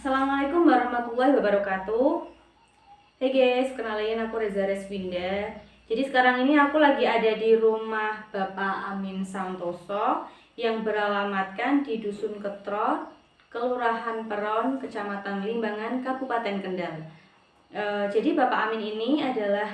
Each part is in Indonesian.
Assalamualaikum warahmatullahi wabarakatuh. Hey guys, kenalin aku Reza Reswinda. Jadi sekarang ini aku lagi ada di rumah Bapak Amin Santoso yang beralamatkan di Dusun Ketro, Kelurahan Peron, Kecamatan Limbangan, Kabupaten Kendal. Jadi Bapak Amin ini adalah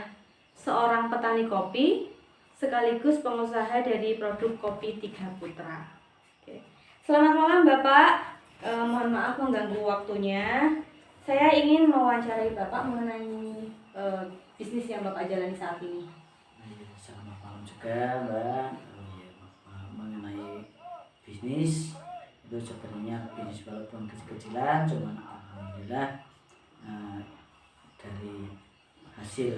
seorang petani kopi sekaligus pengusaha dari produk kopi Tiga Putra. Oke. Selamat malam Bapak. Mohon maaf mengganggu waktunya. Saya ingin mewawancarai Bapak mengenai bisnis yang Bapak jalani saat ini. Selamat malam juga Mbak. Mengenai bisnis itu sebenarnya bisnis walaupun kecil-kecilan, cuman alhamdulillah dari hasil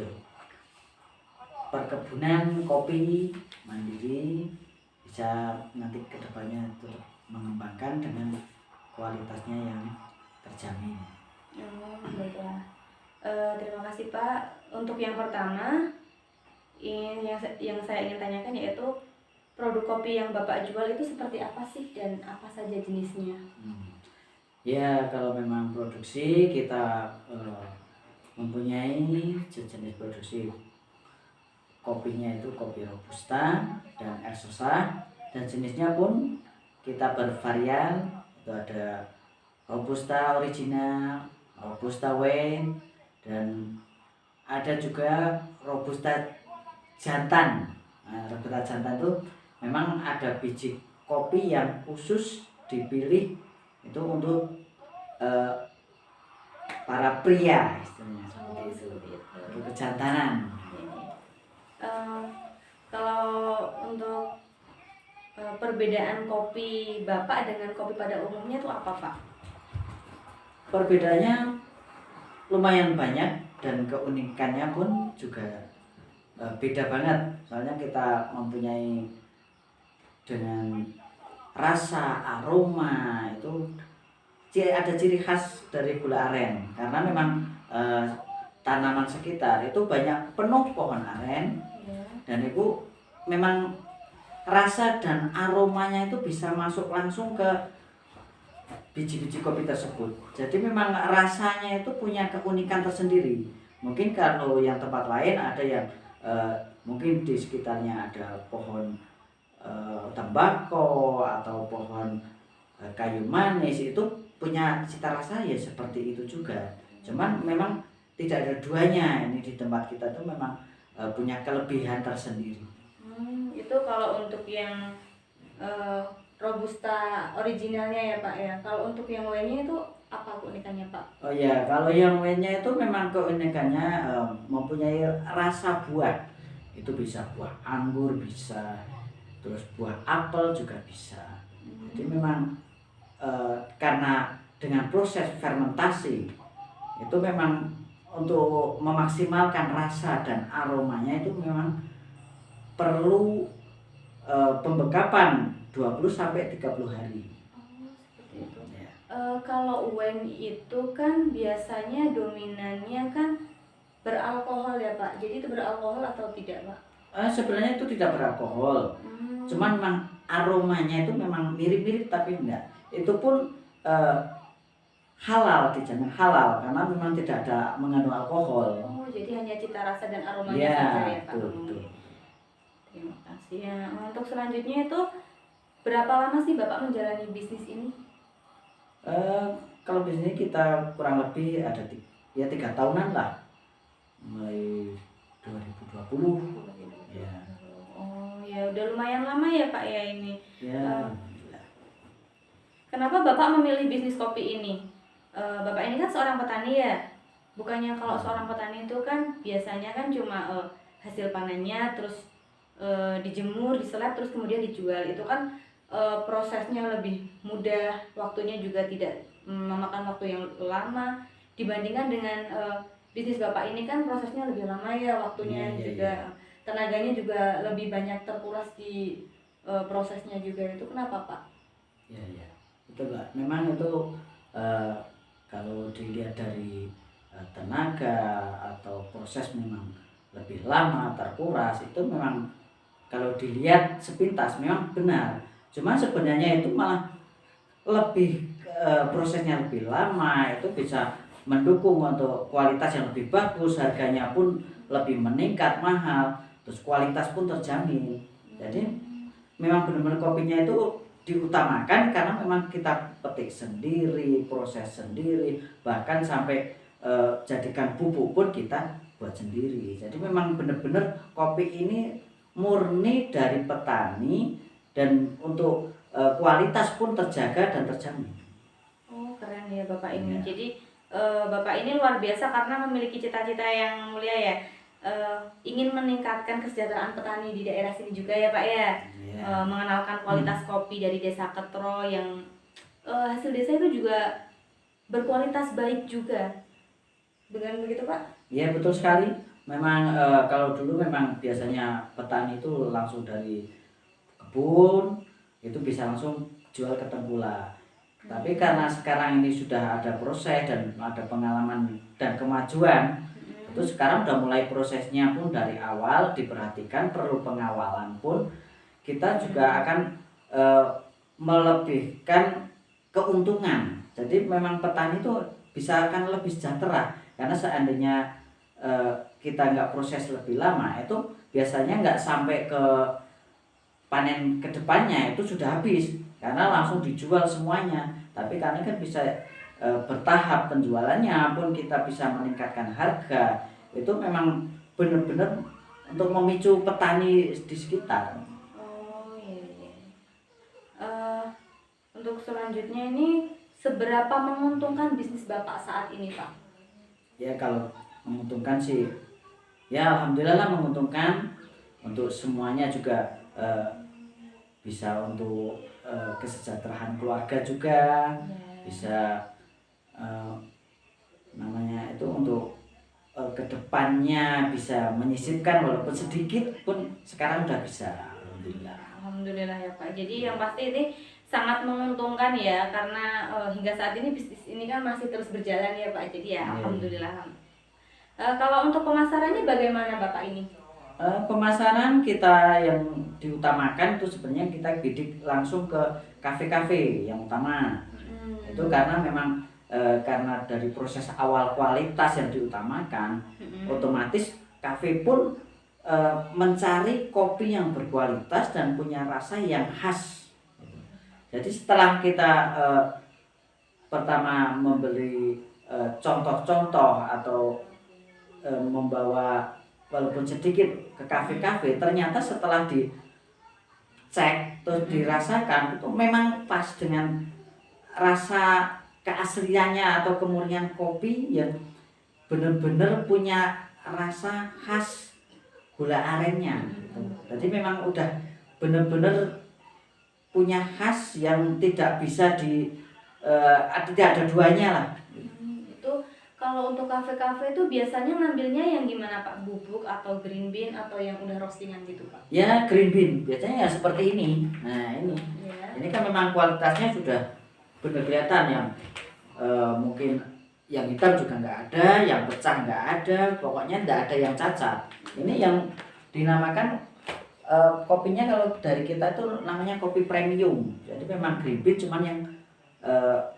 perkebunan kopi mandiri bisa nanti kedepannya terus mengembangkan dengan kualitasnya yang terjamin. Baiklah. Terima kasih Pak. Untuk yang pertama, yang saya ingin tanyakan yaitu produk kopi yang Bapak jual itu seperti apa sih dan apa saja jenisnya? Ya, kalau memang produksi kita mempunyai jenis produksi kopinya itu kopi robusta dan exosa, dan jenisnya pun kita bervarian. Itu ada robusta original, robusta wine, dan ada juga robusta jantan. Robusta jantan itu memang ada biji kopi yang khusus dipilih itu untuk para pria istilahnya, seperti itu, untuk kejantanan. Kalau untuk perbedaan kopi Bapak dengan kopi pada umumnya itu apa Pak? Perbedaannya lumayan banyak dan keunikannya pun juga beda banget. Soalnya kita mempunyai dengan rasa, aroma itu ada ciri khas dari gula aren, karena memang tanaman sekitar itu banyak penuh pohon aren, dan itu memang rasa dan aromanya itu bisa masuk langsung ke biji-biji kopi tersebut. Jadi memang rasanya itu punya keunikan tersendiri. Mungkin kalau yang tempat lain ada yang mungkin di sekitarnya ada pohon tembakau atau pohon kayu manis, itu punya cita rasa ya seperti itu juga. Cuman memang tidak ada duanya. Ini di tempat kita tuh memang punya kelebihan tersendiri. Itu kalau untuk yang robusta originalnya ya Pak ya. Kalau untuk yang lainnya itu apa keunikannya Pak? Oh ya, kalau yang lainnya itu memang keunikannya mempunyai rasa buah. Itu bisa buah anggur, bisa terus buah apel juga bisa. Jadi memang karena dengan proses fermentasi itu memang untuk memaksimalkan rasa dan aromanya itu memang perlu pembekapan 20 sampai 30 hari. Seperti itu. Ya. Kalau wine itu kan biasanya dominannya kan beralkohol ya Pak. Jadi itu beralkohol atau tidak Pak? Sebenarnya itu tidak beralkohol. Cuman memang aromanya itu memang mirip-mirip tapi enggak. Itu pun halal, dijamin halal karena memang tidak ada mengandung alkohol. Oh, jadi hanya cita rasa dan aromanya saja ya Pak. Betul. Terima kasih ya. Untuk selanjutnya itu berapa lama sih Bapak menjalani bisnis ini? Kalau bisnis kita kurang lebih ada 3 tahunan lah, mulai 2020. Ya. Oh ya, udah lumayan lama ya Pak ya ini. Ya. Kenapa Bapak memilih bisnis kopi ini? Bapak ini kan seorang petani ya. Bukannya kalau seorang petani itu kan biasanya kan cuma hasil panennya terus dijemur, diselap terus kemudian dijual. Itu kan prosesnya lebih mudah, waktunya juga tidak memakan waktu yang lama dibandingkan dengan bisnis Bapak ini kan prosesnya lebih lama ya, waktunya juga tenaganya juga lebih banyak terkuras di prosesnya juga. Itu kenapa Pak? Ya, betul Pak. Memang itu kalau dilihat dari tenaga atau proses memang lebih lama terkuras, itu memang kalau dilihat sepintas memang benar. Cuman sebenarnya itu malah lebih prosesnya lebih lama, itu bisa mendukung untuk kualitas yang lebih bagus, harganya pun lebih meningkat mahal, terus kualitas pun terjamin. Jadi memang benar-benar kopinya itu diutamakan karena memang kita petik sendiri, proses sendiri, bahkan sampai jadikan bubuk pun kita buat sendiri. Jadi memang benar-benar kopi ini murni dari petani dan untuk kualitas pun terjaga dan terjamin. Oh, keren ya Bapak ini. Iya. Jadi Bapak ini luar biasa karena memiliki cita-cita yang mulia ya. Ingin meningkatkan kesejahteraan petani di daerah sini juga ya Pak ya. Iya. Mengenalkan kualitas kopi dari Desa Ketro yang hasil desa itu juga berkualitas baik juga. Dengan begitu Pak? Iya betul sekali. Memang kalau dulu memang biasanya petani itu langsung dari kebun itu bisa langsung jual ke tengkulak. Tapi karena sekarang ini sudah ada proses dan ada pengalaman dan kemajuan, itu sekarang udah mulai prosesnya pun dari awal diperhatikan, perlu pengawalan pun kita juga akan melebihkan keuntungan. Jadi memang petani itu bisa akan lebih sejahtera karena seandainya kita nggak proses lebih lama itu biasanya nggak sampai ke panen kedepannya itu sudah habis karena langsung dijual semuanya. Tapi karena kan bisa bertahap penjualannya pun kita bisa meningkatkan harga, itu memang benar-benar untuk memicu petani di sekitar. Oh iya, iya. Untuk selanjutnya ini seberapa menguntungkan bisnis Bapak saat ini Pak? Ya kalau menguntungkan sih ya alhamdulillah lah menguntungkan, untuk semuanya juga bisa untuk kesejahteraan keluarga juga, bisa namanya itu untuk kedepannya bisa menyisipkan walaupun sedikit pun sekarang udah bisa, alhamdulillah. Alhamdulillah ya Pak. Jadi yang pasti ini sangat menguntungkan ya karena hingga saat ini bisnis ini kan masih terus berjalan ya Pak. Jadi ya alhamdulillah. Kalau untuk pemasarannya bagaimana Bapak ini? Pemasaran kita yang diutamakan itu sebenarnya kita bidik langsung ke kafe-kafe yang utama. Itu karena memang karena dari proses awal kualitas yang diutamakan, otomatis kafe pun mencari kopi yang berkualitas dan punya rasa yang khas. Jadi setelah kita pertama membeli contoh-contoh atau membawa walaupun sedikit ke kafe-kafe, ternyata setelah dicek terus dirasakan itu memang pas dengan rasa keasliannya atau kemurnian kopi yang benar-benar punya rasa khas gula arennya gitu. Jadi memang udah benar-benar punya khas yang tidak bisa tidak ada duanya lah. Itu kalau untuk kafe-kafe itu biasanya ngambilnya yang gimana Pak? Bubuk atau green bean atau yang udah roastingan gitu Pak? Ya green bean biasanya ya seperti ini. Nah ini, ini kan memang kualitasnya sudah benar kelihatan yang mungkin yang hitam juga nggak ada, yang pecah nggak ada, pokoknya nggak ada yang cacat. Ini yang dinamakan kopinya kalau dari kita itu namanya kopi premium. Jadi memang green bean cuman yang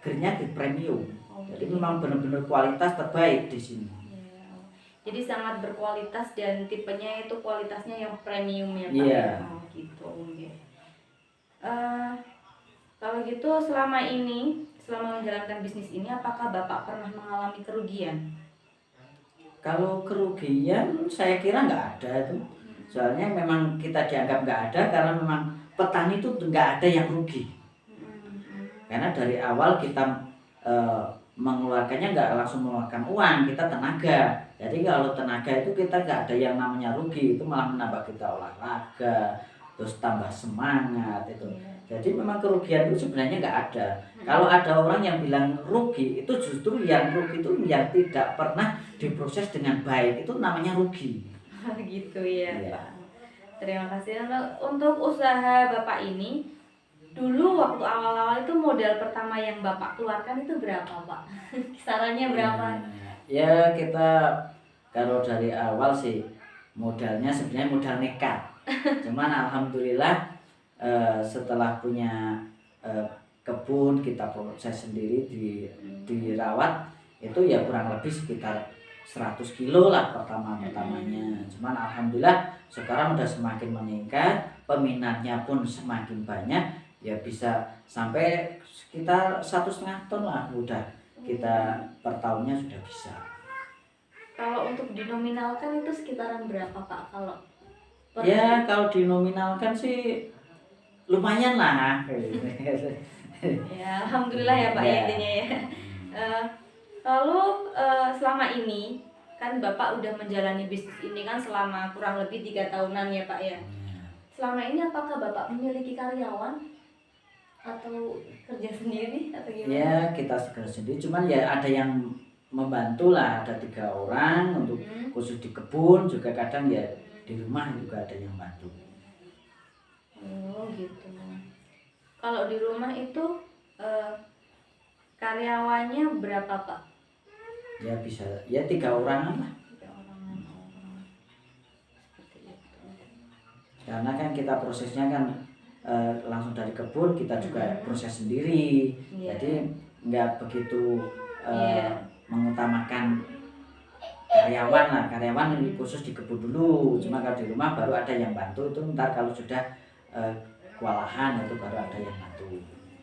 greennya green premium. Jadi memang benar-benar kualitas terbaik di sini. Jadi sangat berkualitas dan tipenya itu kualitasnya yang premium ya Pak. Iya. Oh gitu. Kalau gitu selama menjalankan bisnis ini apakah Bapak pernah mengalami kerugian? Kalau kerugian saya kira nggak ada itu. Soalnya memang kita dianggap nggak ada karena memang petani itu nggak ada yang rugi. Karena dari awal kita mengeluarkannya nggak langsung mengeluarkan uang, kita tenaga. Jadi kalau tenaga itu kita nggak ada yang namanya rugi, itu malah menambah kita olahraga, terus tambah semangat itu. Jadi memang kerugian itu sebenarnya nggak ada. Kalau ada orang yang bilang rugi, itu justru yang rugi itu yang tidak pernah diproses dengan baik, itu namanya rugi. Gitu ya Pak. Terima kasih. Untuk usaha Bapak ini, dulu waktu awal-awal itu modal pertama yang Bapak keluarkan itu berapa Pak? Kisarannya berapa? Ya kita kalau dari awal sih modalnya sebenarnya modal nekat. Cuman alhamdulillah setelah punya kebun, kita proses sendiri, dirawat, itu ya kurang lebih sekitar 100 kilo lah pertamanya. Cuman alhamdulillah sekarang udah semakin meningkat, peminatnya pun semakin banyak, ya bisa sampai sekitar 1,5 ton lah udah kita per tahunnya sudah bisa. Kalau untuk dinominalkan itu sekitaran berapa Pak kalau Ya kalau dinominalkan sih lumayan lah. Ya alhamdulillah ya Pak ya intinya ya. Lalu selama ini kan Bapak udah menjalani bisnis ini kan selama kurang lebih 3 tahunan ya Pak ya. Selama ini apakah Bapak memiliki karyawan atau kerja sendiri atau gimana? Ya kita kerja sendiri, cuman ya ada yang membantu lah, ada 3 orang untuk khusus di kebun, juga kadang ya di rumah juga ada yang bantu. Oh gitu. Kalau di rumah itu karyawannya berapa Pak? Ya bisa, ya 3 orang lah. 3 orang. Seperti itu. Karena kan kita prosesnya kan langsung dari kebun, kita juga proses sendiri. Jadi nggak begitu mengutamakan karyawan lah. Karyawan khusus di kebun dulu. Cuma kalau di rumah baru ada yang bantu, itu ntar kalau sudah kewalahan itu baru ada yang bantu.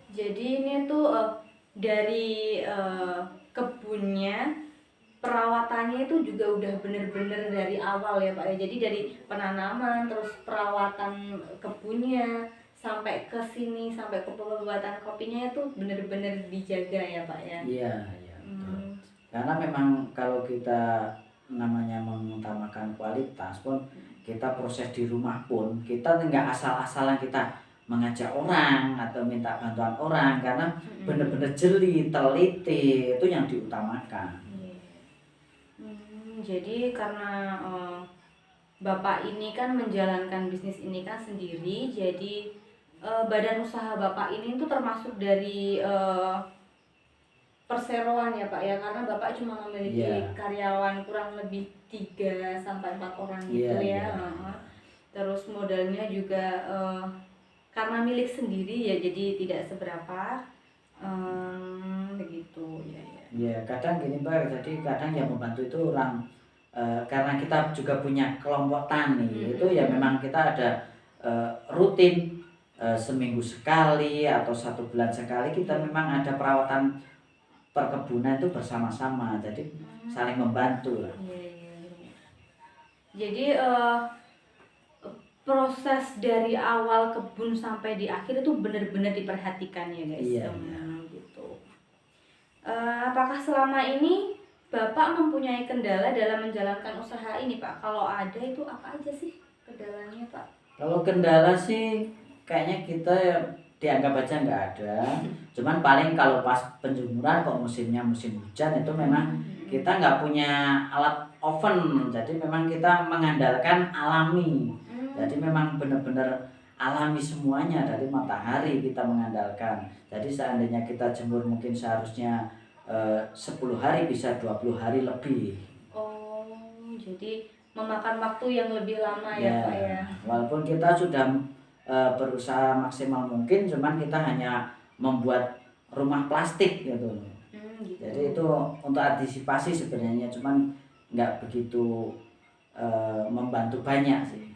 Jadi ini tuh dari kebunnya, perawatannya itu juga udah bener-bener dari awal ya Pak ya. Jadi dari penanaman, terus perawatan kebunnya, sampai ke sini, sampai ke pembuatan kopinya itu bener-bener dijaga ya Pak ya. Iya. Karena memang kalau kita namanya mengutamakan kualitas pun, kita proses di rumah pun kita nggak asal-asalan kita mengajak orang atau minta bantuan orang, karena bener-bener jeli, teliti, itu yang diutamakan. Jadi karena Bapak ini kan menjalankan bisnis ini kan sendiri, jadi badan usaha Bapak ini tuh termasuk dari perseroan ya Pak ya, karena Bapak cuma memiliki karyawan kurang lebih 3-4 orang gitu ya. Terus modalnya juga karena milik sendiri ya, jadi tidak seberapa begitu ya. Ya kadang gini Pak, jadi kadang yang membantu itu orang karena kita juga punya kelompok tani, itu ya memang kita ada rutin seminggu sekali atau 1 bulan sekali kita memang ada perawatan perkebunan itu bersama-sama, jadi saling membantu lah. Jadi proses dari awal kebun sampai di akhir itu benar-benar diperhatikan ya guys. Gitu. Apakah selama ini Bapak mempunyai kendala dalam menjalankan usaha ini Pak? Kalau ada itu apa aja sih kendalanya Pak? Kalau kendala sih kayaknya kita dianggap aja nggak ada. Cuman paling kalau pas penjemuran kok musimnya musim hujan, itu memang kita nggak punya alat oven, jadi memang kita mengandalkan alami. Jadi memang benar-benar alami semuanya, dari matahari kita mengandalkan. Jadi seandainya kita jemur mungkin seharusnya 10 hari bisa 20 hari lebih. Oh, jadi memakan waktu yang lebih lama ya Pak ya. Walaupun kita sudah berusaha maksimal mungkin, cuman kita hanya membuat rumah plastik gitu. Jadi itu untuk antisipasi sebenarnya, cuman nggak begitu membantu banyak sih.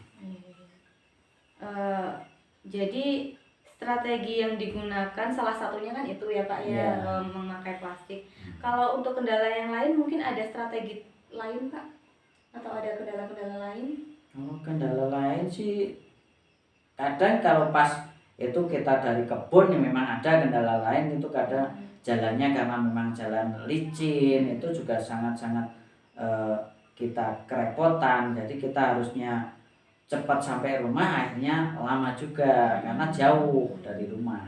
Jadi strategi yang digunakan salah satunya kan itu ya Pak ya, memakai plastik. Kalau untuk kendala yang lain mungkin ada strategi lain Pak? Atau ada kendala-kendala lain? Kendala lain sih kadang kalau pas itu kita dari kebun ya memang ada kendala lain, itu kadang jalannya karena memang jalan licin, itu juga sangat-sangat kita kerepotan. Jadi kita harusnya cepat sampai rumah, akhirnya lama juga karena jauh dari rumah.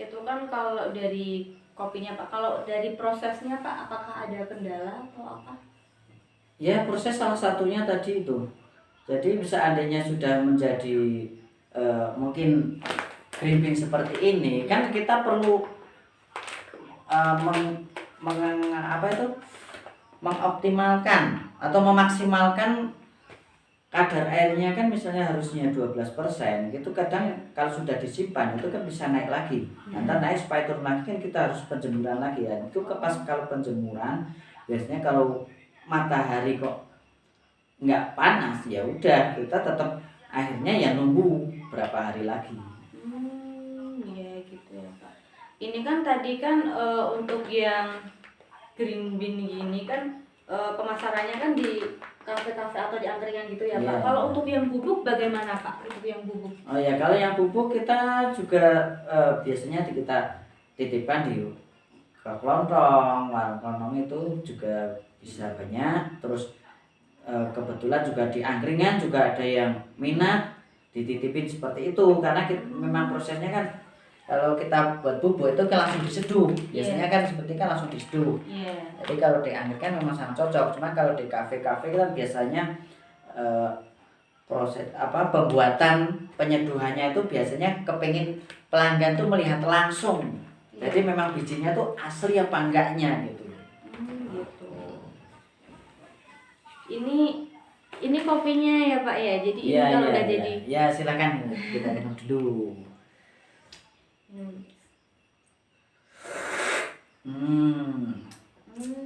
Itu kan kalau dari kopinya Pak. Kalau dari prosesnya Pak, apakah ada kendala atau apa? Ya proses salah satunya tadi itu. Jadi seandainya sudah menjadi mungkin grimping seperti ini, kan kita perlu mengoptimalkan atau memaksimalkan kadar airnya kan misalnya harusnya 12%, itu kadang kalau sudah disimpan itu kan bisa naik lagi. Nanti naik supaya turun lagi kan kita harus penjemuran lagi ya. Itu pas kalau penjemuran biasanya kalau matahari kok nggak panas ya udah kita tetap akhirnya ya nunggu berapa hari lagi. Ya gitu ya Pak. Ini kan tadi kan untuk yang green bean gini kan pemasarannya kan di kafe-kafe atau di angkringan gitu ya Pak. Iya. Kalau untuk yang bubuk bagaimana Pak? Untuk yang bubuk? Oh ya, kalau yang bubuk kita juga biasanya kita titipkan di ke kelontong, warung kelontong itu juga bisa banyak. Terus kebetulan juga di angkringan juga ada yang minat dititipin seperti itu, karena memang prosesnya kan kalau kita buat bubuk itu kan langsung diseduh. Biasanya kan seperti kan langsung diseduh. Jadi kalau di angkringan memang sangat cocok. Cuma kalau di kafe-kafe kan biasanya proses pembuatan penyeduhannya itu biasanya kepingin pelanggan tuh melihat langsung. Jadi memang bijinya tuh asli apa enggaknya gitu. Gitu. Ini kopinya ya Pak ya. Jadi ini kalau udah jadi. Ya silakan kita minum dulu.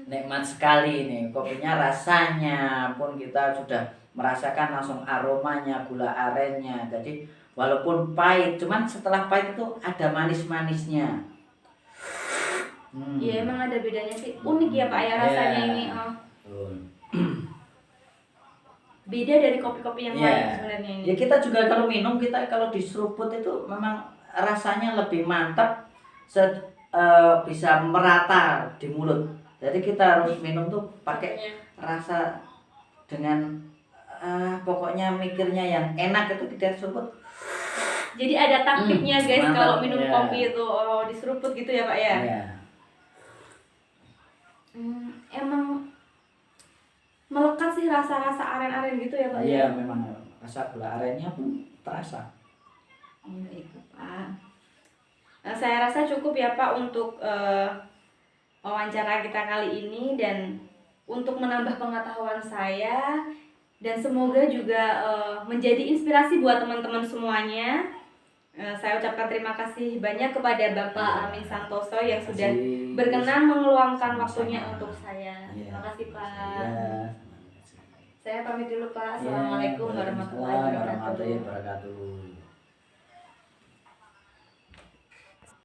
Nikmat sekali nih kopinya, rasanya pun kita sudah merasakan langsung aromanya, gula arennya. Jadi walaupun pahit, cuman setelah pahit itu ada manis-manisnya. Iya emang ada bedanya sih, unik ya Pak ya rasanya ini. Beda dari kopi-kopi yang lain sebenarnya ini. Ya kita juga kalau minum, kita kalau diseruput itu memang rasanya lebih mantap, bisa merata di mulut. Jadi kita harus minum tuh pakai rasa dengan pokoknya mikirnya yang enak itu kita seruput. Jadi ada taktiknya guys kalau minum kopi itu diseruput gitu ya Pak ya. Emang melekat sih rasa-rasa aren-aren gitu ya Pak ya. Iya memang rasa gula arennya pun terasa. Itu Pak. Nah, saya rasa cukup ya Pak untuk wawancara kita kali ini, dan untuk menambah pengetahuan saya, dan semoga juga menjadi inspirasi buat teman-teman semuanya. Saya ucapkan terima kasih banyak kepada Bapak Amin Santoso yang sudah berkenan mengeluangkan waktunya untuk saya. Terima kasih Pak. Saya pamit dulu Pak. Assalamualaikum warahmatullahi wabarakatuh.